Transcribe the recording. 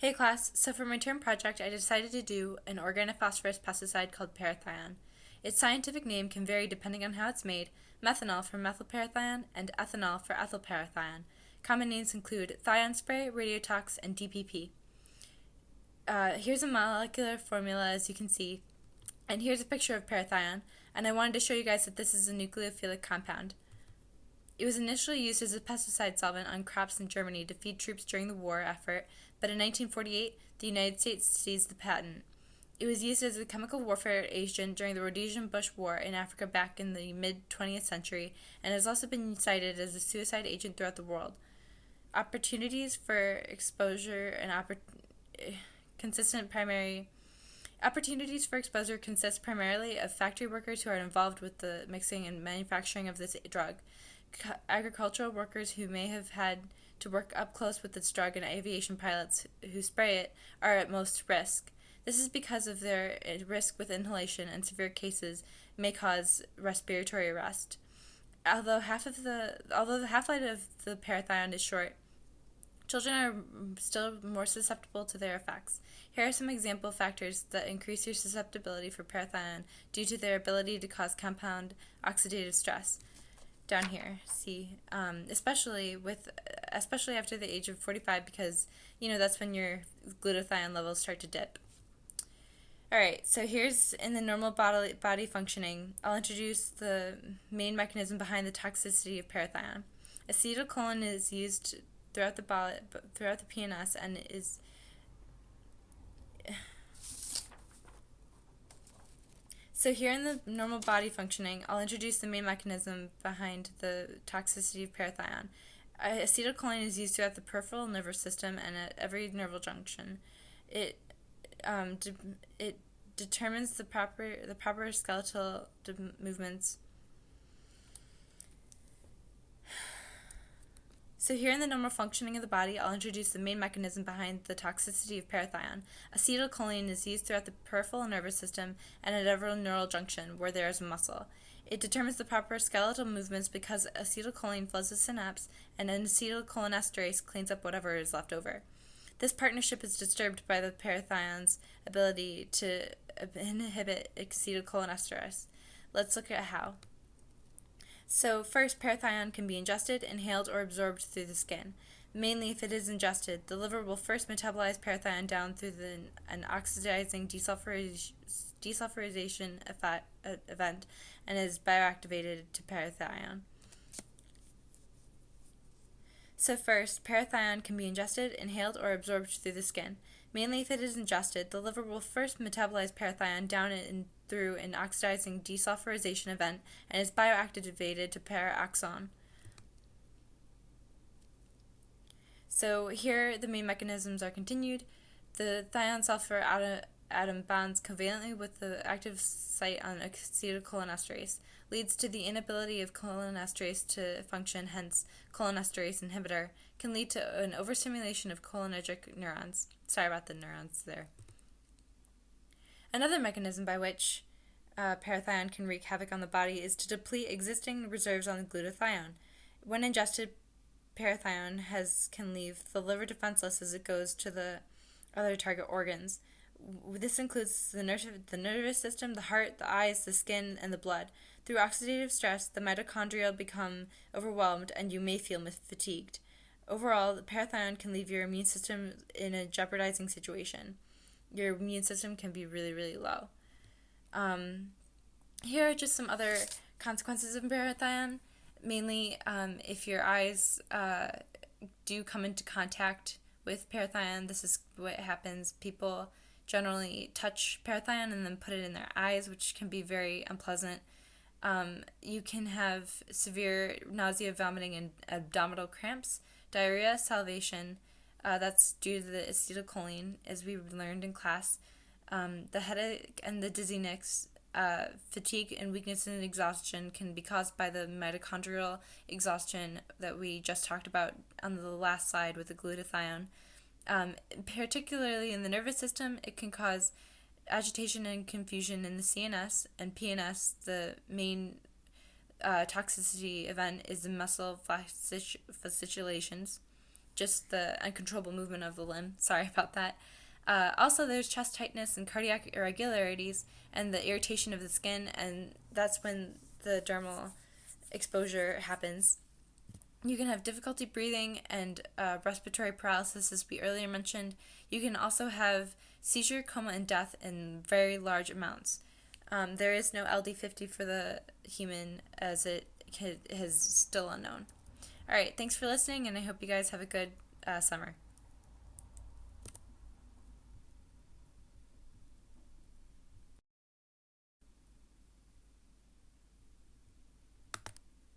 Hey class, so for my term project I decided to do an organophosphorus pesticide called Parathion. Its scientific name can vary depending on how it's made: methanol for methylparathion and ethanol for ethylparathion. Common names include thion spray, radiotox, and DPP. Here's a molecular formula as you can see, and here's a picture of parathion, and I wanted to show you guys that this is a nucleophilic compound. It was initially used as a pesticide solvent on crops in Germany to feed troops during the war effort, but in 1948, the United States seized the patent. It was used as a chemical warfare agent during the Rhodesian Bush War in Africa back in the mid-20th century, and has also been cited as a suicide agent throughout the world. Opportunities for exposure consist primarily of factory workers who are involved with the mixing and manufacturing of this drug. Agricultural workers who may have had to work up close with this drug, and aviation pilots who spray it are at most risk. This is because of their risk with inhalation, and severe cases may cause respiratory arrest. Although the half-life of the parathion is short, children are still more susceptible to their effects. Here are some example factors that increase your susceptibility for parathion due to their ability to cause compound oxidative stress. Down here, see, especially after the age of 45, because that's when your glutathione levels start to dip. Alright, so here's in the normal body functioning. I'll introduce the main mechanism behind the toxicity of parathion. Acetylcholine is used throughout the PNS and is So here in the normal body functioning, I'll introduce the main mechanism behind the toxicity of parathion. Acetylcholine is used throughout the peripheral nervous system and at every nerval junction. It determines the proper skeletal movements. So here in the normal functioning of the body, I'll introduce the main mechanism behind the toxicity of parathion. Acetylcholine is used throughout the peripheral nervous system and at every neural junction where there is a muscle. It determines the proper skeletal movements because acetylcholine floods the synapse, and an acetylcholinesterase cleans up whatever is left over. This partnership is disturbed by the parathion's ability to inhibit acetylcholinesterase. Let's look at how. So first, parathion can be ingested, inhaled, or absorbed through the skin. Mainly if it is ingested, the liver will first metabolize parathion down through an oxidizing desulfurization event and is bioactivated to parathion. So first, parathion can be ingested, inhaled, or absorbed through the skin. Mainly if it is ingested, the liver will first metabolize parathion down through an oxidizing desulfurization event and is bioactivated to paraxon. So here the main mechanisms are continued. The thion-sulfur atom bonds covalently with the active site on acetylcholinesterase, leads to the inability of cholinesterase to function, hence cholinesterase inhibitor, can lead to an overstimulation of cholinergic neurons. Sorry about the neurons there. Another mechanism by which parathion can wreak havoc on the body is to deplete existing reserves on the glutathione. When ingested, parathion can leave the liver defenseless as it goes to the other target organs. This includes the nervous system, the heart, the eyes, the skin, and the blood. Through oxidative stress, the mitochondria become overwhelmed and you may feel fatigued. Overall, the parathion can leave your immune system in a jeopardizing situation. Your immune system can be really, really low. Here are just some other consequences of parathion. Mainly, if your eyes do come into contact with parathion, this is what happens. People generally touch parathion and then put it in their eyes, which can be very unpleasant. You can have severe nausea, vomiting, and abdominal cramps, diarrhea, salivation. That's due to the acetylcholine, as we learned in class. The headache and the dizziness, fatigue and weakness and exhaustion can be caused by the mitochondrial exhaustion that we just talked about on the last slide with the glutathione. Particularly in the nervous system, it can cause agitation and confusion in the CNS and PNS. The main toxicity event is the muscle fasciculations. just the uncontrollable movement of the limb. Sorry about that. Also, there's chest tightness and cardiac irregularities and the irritation of the skin, and that's when the dermal exposure happens. You can have difficulty breathing and respiratory paralysis, as we earlier mentioned. You can also have seizure, coma, and death in very large amounts. There is no LD50 for the human, as it is still unknown. All right, thanks for listening, and I hope you guys have a good summer.